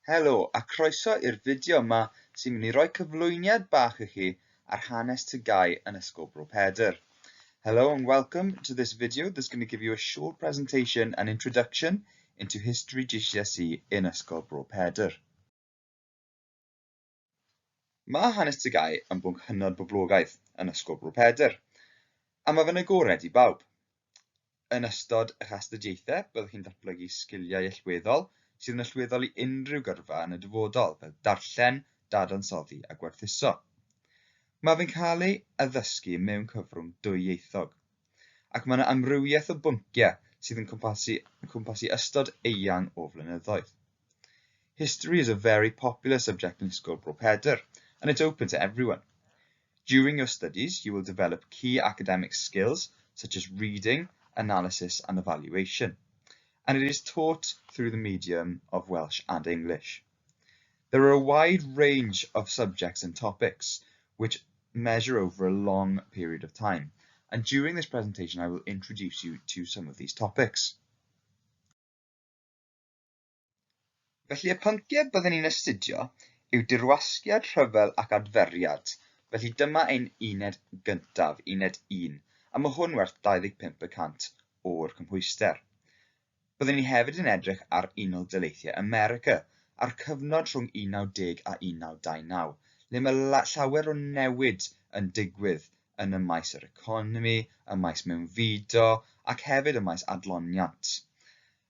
Helo a croeso i'r fideo yma sy'n mynd i roi cyflwyniad bach i chi ar hanes TGAU yn Ysgol Bro Pedr. Hello and welcome to this video that's going to give you a short presentation and introduction into History GCSE in Ysgol Bro Pedr. Mae hanes TGAU yn bwnc hynod boblogaidd yn Ysgol Bro Pedr, a mae fe'n agored i bawb. Yn ystod eich astudiaethau, byddwch chi'n datblygu sgiliau allweddol sydd yn allweddol i unrhyw gyrfa yn y dyfodol, fel darllen, dadansoddi a gwerthuso. Mae fe'n cael ei addysgu mewn cyfrwng dwyieithog, ac mae yna amrywiaeth o bynciau sydd yn cwmpasu ystod eang o flynyddoedd. History is a very popular subject in Ysgol Bro Pedr, and it's open to everyone. During your studies, you will develop key academic skills such as reading, analysis and evaluation, and it is taught through the medium of Welsh and English. There are a wide range of subjects and topics which measure over a long period of time, and during this presentation I will introduce you to some of these topics. Felly y pynciau byddwn ni'n astudio yw dirwasgiad, rhyfel ac adferiad, felly dyma ein uned gyntaf, uned 1, a mae hwn werth 25% o'r cymhwyster. Byddwn ni hefyd yn edrych ar Unol Daleithiau America, a'r cyfnod rhwng 1910 a 1929, le mae llawer o newid yn digwydd yn y maes yr economi, y maes mewnfudo, ac hefyd y maes adloniant.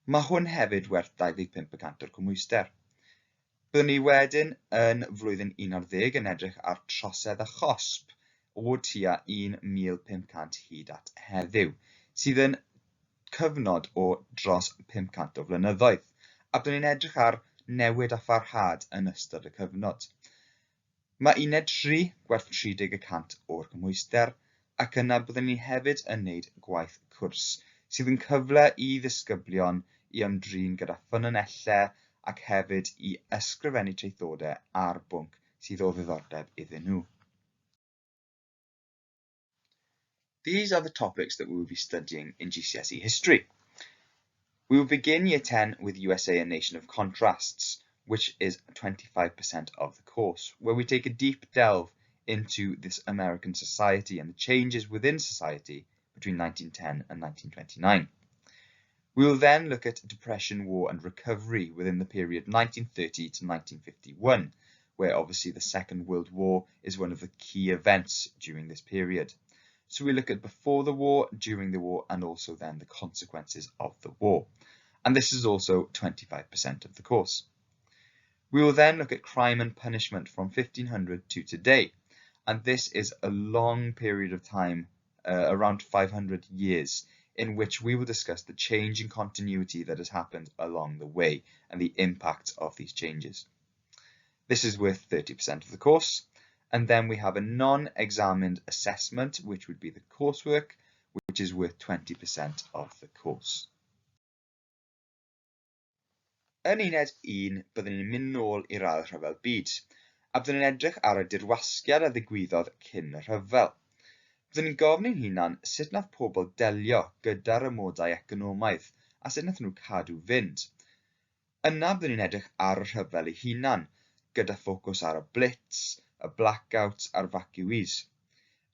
Mae hwn hefyd werth 25% o'r cymhwyster. Byddwn ni wedyn yn flwyddyn 1910 yn edrych ar trosedd a chosb o tua 1500 hyd at heddiw, sydd yn cyfnod o dros 500 o flynyddoedd, a byddwn ni'n edrych ar newid a pharhad yn ystod y cyfnod. Mae uned 3 gwerth 30% o'r cymhwyster, ac yna byddwn ni hefyd yn wneud gwaith cwrs, sydd yn cyfle i ddisgyblion i ymdrin gyda ffynonellau ac hefyd i ysgrifennu traethodau ar bwnc sydd o ddiddordeb iddyn nhw. These are the topics that we will be studying in GCSE history. We will begin Year 10 with USA, a Nation of Contrasts, which is 25% of the course, where we take a deep delve into this American society and the changes within society between 1910 and 1929. We will then look at Depression, War and Recovery within the period 1930 to 1951, where obviously the Second World War is one of the key events during this period. So we look at before the war, during the war, and also then the consequences of the war. And this is also 25% of the course. We will then look at crime and punishment from 1500 to today. And this is a long period of time, around 500 years, in which we will discuss the change in continuity that has happened along the way and the impact of these changes. This is worth 30% of the course. And then we have a non-examined assessment, which would be the coursework, which is worth 20% of the course. Yn uned 1, byddwn ni'n mynd nôl i'r ail rhyfel byd, a byddwn ni'n edrych ar y dirwasgiad a ddigwyddodd cyn y rhyfel. Byddwn ni'n gofyn i'n hunan sut nath pobl delio gyda'r amodau economaidd a sut nath nhw cadw fynd. Yna byddwn ni'n edrych ar y rhyfel ei hunan, gyda ffocws ar y blitz, y blackouts a'r vacues.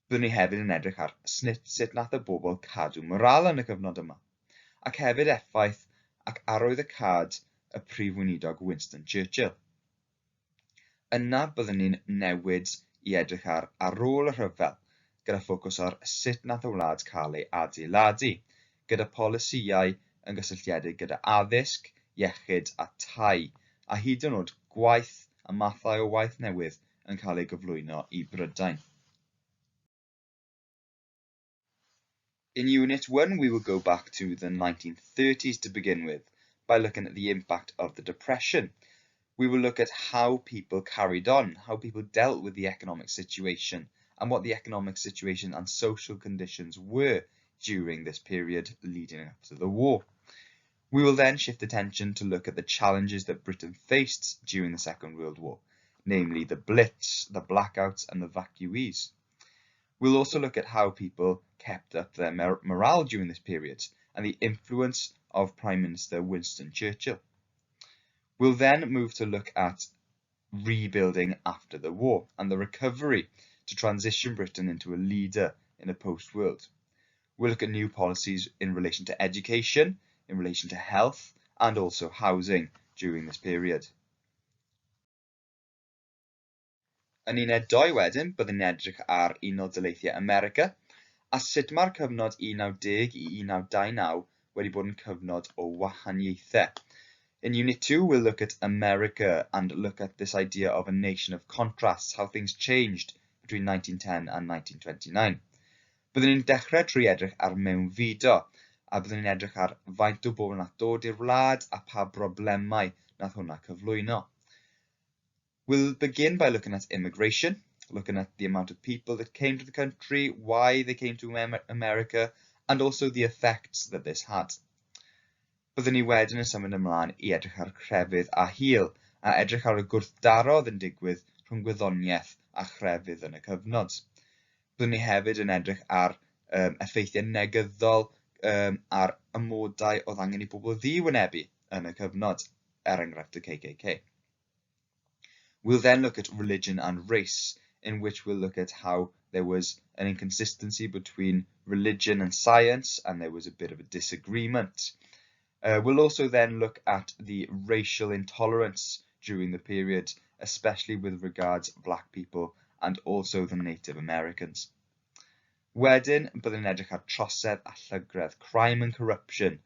Byddwn ni hefyd yn edrych ar sut nath y bobl cadw moral yn y cyfnod yma, ac hefyd effaith ac arwyddocâd y prif weinidog Winston Churchill. Yna byddwn ni'n newid i edrych ar ôl y rhyfel, gyda ffocws ar sut nath y wlad cael ei adeiladu, gyda polisïau yn gysylltiedig gyda addysg, iechyd a tai, a hyd yn oed gwaith a mathau o waith newydd yn cael ei gyflwyno i Brydain. In Unit 1, we will go back to the 1930s to begin with, by looking at the impact of the Depression. We will look at how people carried on, how people dealt with the economic situation, and what the economic situation and social conditions were during this period leading up to the war. We will then shift attention to look at the challenges that Britain faced during the Second World War, namely the Blitz, the blackouts and the vacues. We'll also look at how people kept up their morale during this period and the influence of Prime Minister Winston Churchill. We'll then move to look at rebuilding after the war and the recovery to transition Britain into a leader in a post-world. We'll look at new policies in relation to education, in relation to health, and also housing during this period. Yn uned 2 wedyn, byddwn ni'n edrych ar Unol Daleithiau America, a sut mae'r cyfnod 1910 i 1929 wedi bod yn cyfnod o wahaniaethau. In Unit 2, we'll look at America and look at this idea of a nation of contrasts, how things changed between 1910 and 1929. Byddwn ni'n dechrau trwy edrych ar mewnfudo, a byddwn ni'n edrych ar faint o bobl nath dod i'r wlad a pa broblemau nath hwnna cyflwyno. We'll begin by looking at immigration, looking at the amount of people that came to the country, why they came to America, and also the effects that this had. Byddwn ni wedyn yn symud ymlaen i edrych ar crefydd a hil, a edrych ar y gwrthdarodd yn digwydd rhwng gwyddoniaeth a chrefydd yn y cyfnod. Byddwn ni hefyd yn edrych ar effeithiau negyddol ar amodau oedd angen i bobl ddiwynebu yn y cyfnod, enghraifft y KKK. We'll then look at religion and race, in which we'll look at how there was an inconsistency between religion and science, and there was a bit of a disagreement. We'll also then look at the racial intolerance during the period, especially with regards black people and also the Native Americans. Wedyn, byddwn ni'n edrych ar trosedd a llygredd, crime and corruption,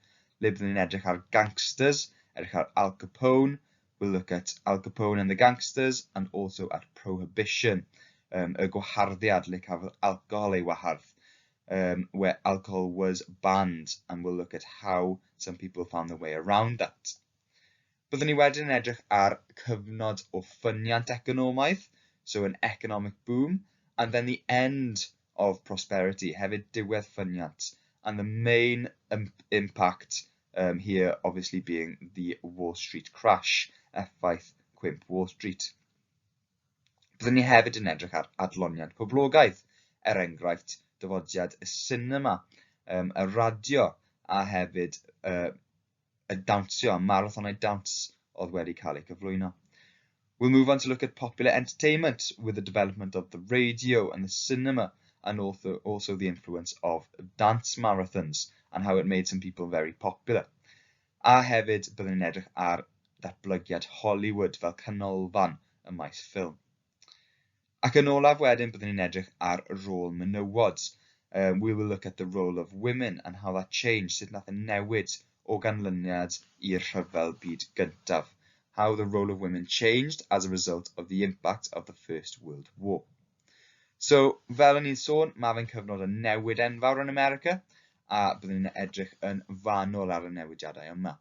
le byddwn ni'n edrych ar gangsters, edrych ar Al Capone. We'll look at Al Capone and the gangsters, and also at prohibition, y gwaharddiad le cafodd alcohol ei wahardd, where alcohol was banned, and we'll look at how some people found their way around that. Byddwn ni wedyn yn edrych ar cyfnod o ffyniant economaidd, so an economic boom, and then the end of prosperity, hefyd diwedd ffyniant, and the main impact here obviously being the Wall Street crash, effaith cwymp Wall Street. Byddwn ni hefyd yn edrych ar adloniant poblogaidd, enghraifft dyfodiad y cinema, y radio, a hefyd y dawnsio, marathonau dawns oedd wedi cael ei cyflwyno. We'll move on to look at popular entertainment with the development of the radio and the cinema, and also the influence of dance marathons and how it made some people very popular. A hefyd byddwn ni'n edrych ar datblygiad Hollywood fel canolfan y maes ffilm. Ac yn olaf wedyn byddwn ni'n edrych ar rôl menywod. We will look at the role of women and how that changed, sut nath e newid o ganlyniad i'r rhyfel byd gyntaf. How the role of women changed as a result of the impact of the First World War. So, fel o'n i'n sôn, mae fe'n cyfnod y newid enfawr yn America, a byddwn ni'n edrych yn fanwl ar y newidiadau yma.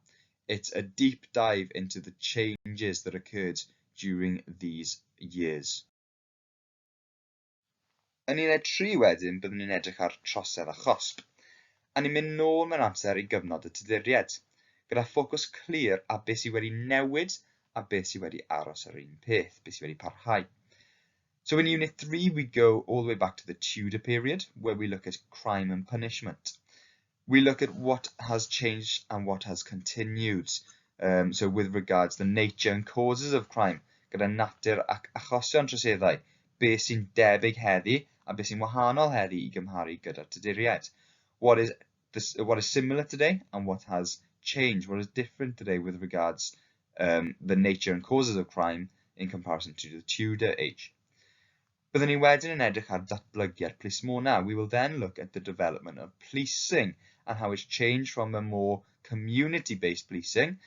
It's a deep dive into the changes that occurred during these years. Yn uned 3 wedyn, byddwn ni'n edrych ar trosedd a chosb, a ni'n mynd nôl mewn amser i gyfnod y Tuduriaid, gyda ffocws clir a beth sydd wedi newid a beth sydd wedi aros yr un peth, beth sydd wedi parhau. So in Unit 3, we go all the way back to the Tudor period, where we look at crime and punishment. We look at what has changed and what has continued. So with regards to the nature and causes of crime, gyda natur ac achosion troseddau, beth sy'n debyg heddi a beth sy'n wahanol heddi i gymharu gyda'r Tuduriaid. What is similar today and what has changed, what is different today with regards the nature and causes of crime in comparison to the Tudor age. Byddwn ni wedyn yn edrych ar datblygiad plismona. We will then look at the development of policing and how it's changed from a more community-based policing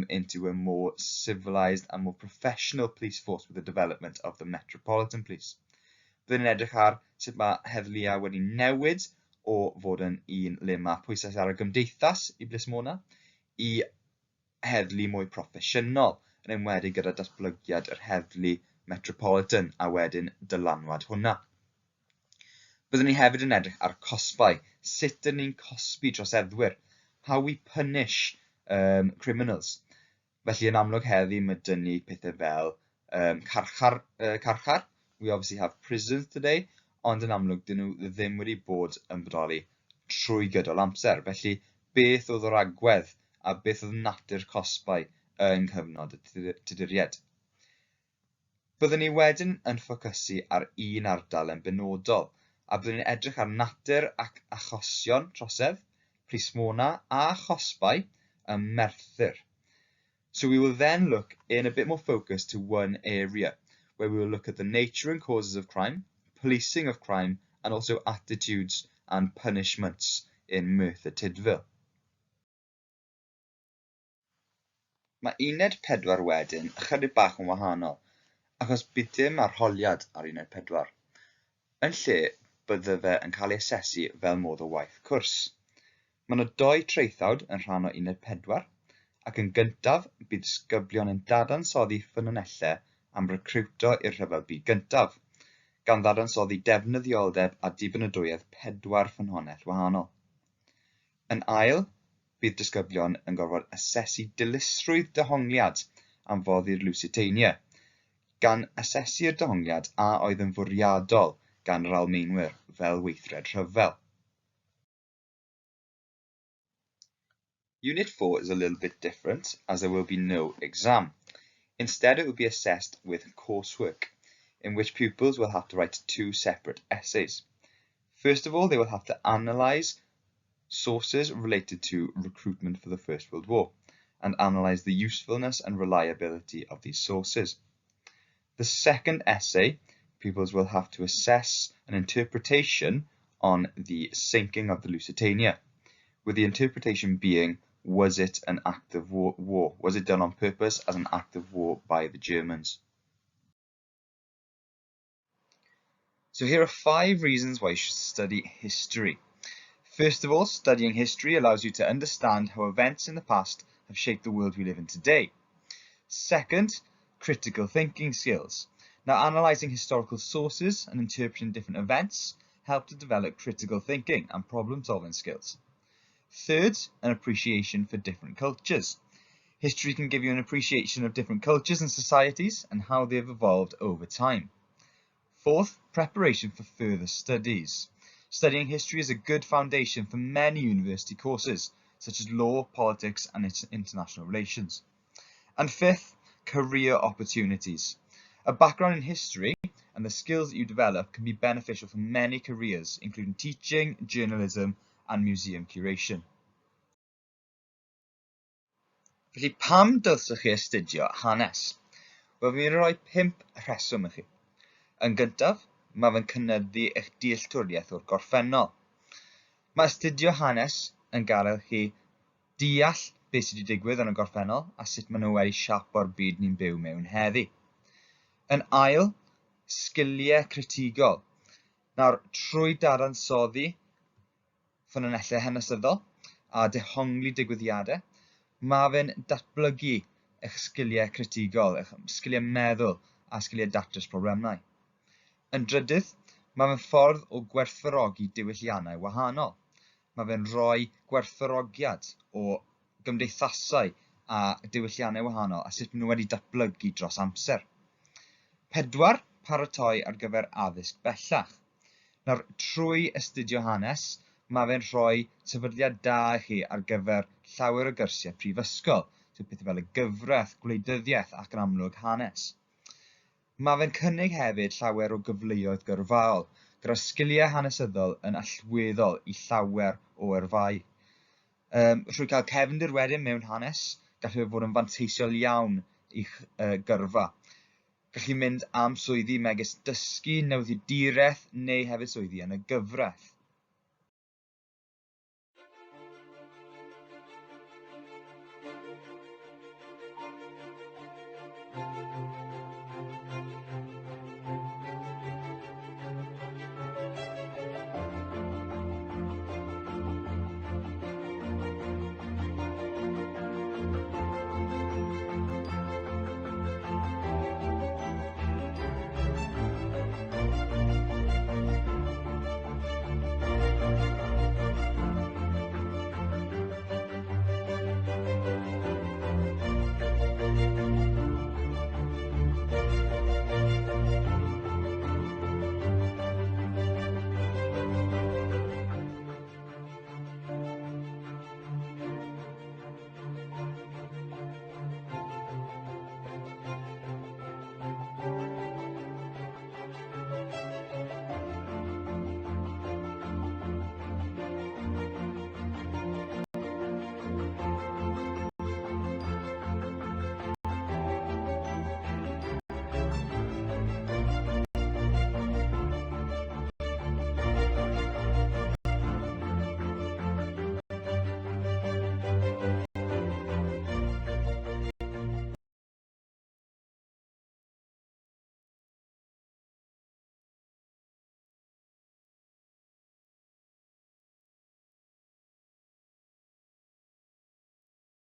into a more civilized and more professional police force with the development of the Metropolitan Police. Byddwn ni'n edrych ar sut mae heddlu wedi newid o fod yn un le mae pwysau ar y gymdeithas i blismona i heddlu mwy proffesiynol, yn enwedig gyda datblygiad yr heddlu Metropolitan a wedyn dylanwad hwnna. Byddwn ni hefyd yn edrych ar cosbau, sut yn ni'n cosbi droseddwyr, how we punish criminals. Felly yn amlwg heddi mae dyn ni pethau fel carchar. We obviously have prisons today, ond yn amlwg dyn nhw ddim wedi bod yn bodoli trwy gydol amser. Felly beth oedd yr agwedd a beth oedd natur cosbau yn cyfnod y Tuduriaid. Byddwn ni wedyn yn ffocysu ar un ardal yn benodol, a byddwn ni'n edrych ar natur ac achosion trosedd, plismona a chosbau ym Merthyr. So we will then look in a bit more focus to one area, where we will look at the nature and causes of crime, policing of crime, and also attitudes and punishments in Merthyr Tydfil. Mae uned 4 wedyn ychydig bach yn wahanol, achos bydd dim arholiad ar uned 4. Yn lle, bydde fe yn cael ei asesu fel modd o waith cwrs. Mae yna 2 traethawd yn rhan o uned 4, ac yn gyntaf bydd disgyblion yn dadansoddi ffynonellau am recriwto i'r rhyfel byd gyntaf, gan ddadansoddi defnyddioldeb a dibynadwyedd 4 ffynhonnell wahanol. Yn ail, bydd disgyblion yn gorfod asesu dilusrwydd dehongliad am foddi'r Lusitania, gan asesu'r dehongliad a oedd yn fwriadol gan yr Almaenwyr fel weithred rhyfel. Unit 4 is a little bit different, as there will be no exam. Instead, it will be assessed with coursework, in which pupils will have to write 2 separate essays. First of all, they will have to analyse sources related to recruitment for the First World War, and analyse the usefulness and reliability of these sources. The second essay, pupils will have to assess an interpretation on the sinking of the Lusitania, with the interpretation being, was it an act of war? Was it done on purpose as an act of war by the Germans? So here are 5 reasons why you should study history. First of all, studying history allows you to understand how events in the past have shaped the world we live in today. Second, critical thinking skills. Now, analysing historical sources and interpreting different events help to develop critical thinking and problem-solving skills. Third, an appreciation for different cultures. History can give you an appreciation of different cultures and societies and how they have evolved over time. Fourth, preparation for further studies. Studying history is a good foundation for many university courses, such as law, politics, and international relations. And fifth, career opportunities. A background in history and the skills that you develop can be beneficial for many careers, including teaching, journalism, and museum curation. Felly, pam dylsech chi astudio hanes? Wel, fi'n rhoi 5 rheswm i chi. Yn gyntaf, mae fe'n cynyddu eich dealltwriaeth o'r gorffennol. Mae astudio hanes yn gadael chi deall beth sydd wedi digwydd yn y gorffennol a sut maen nhw wedi siapo'r byd ni'n byw mewn heddi. Yn ail, sgiliau critigol. Nawr, trwy dadansoddi ffynonellau hanesyddol a dehongli digwyddiadau, mae fe'n datblygu eich sgiliau critigol, eich sgiliau meddwl a sgiliau datrys problemau. Yn drydydd, mae fe'n ffordd o gwerthfawrogi diwylliannau wahanol. Mae fe'n rhoi gwerthfawrogiad o gymdeithasau a diwylliannau wahanol a sut maen nhw wedi datblygu dros amser. 4, paratoi ar gyfer addysg bellach. Nawr, trwy astudio hanes, mae fe'n rhoi sefydliad da i chi ar gyfer llawer o gyrsiau prifysgol, so pethau fel y gyfraith, gwleidyddiaeth ac yn amlwg hanes. Mae fe'n cynnig hefyd llawer o gyfleoedd gyrfaol, gyda sgiliau hanesyddol yn allweddol i llawer o yrfau. Rwy cael cefndir wedyn mewn hanes, gallu fod yn fanteisiol iawn i'ch gyrfa. Gallu mynd am swyddi megis dysgu, newyddiaduraeth neu hefyd swyddi yn y gyfraith.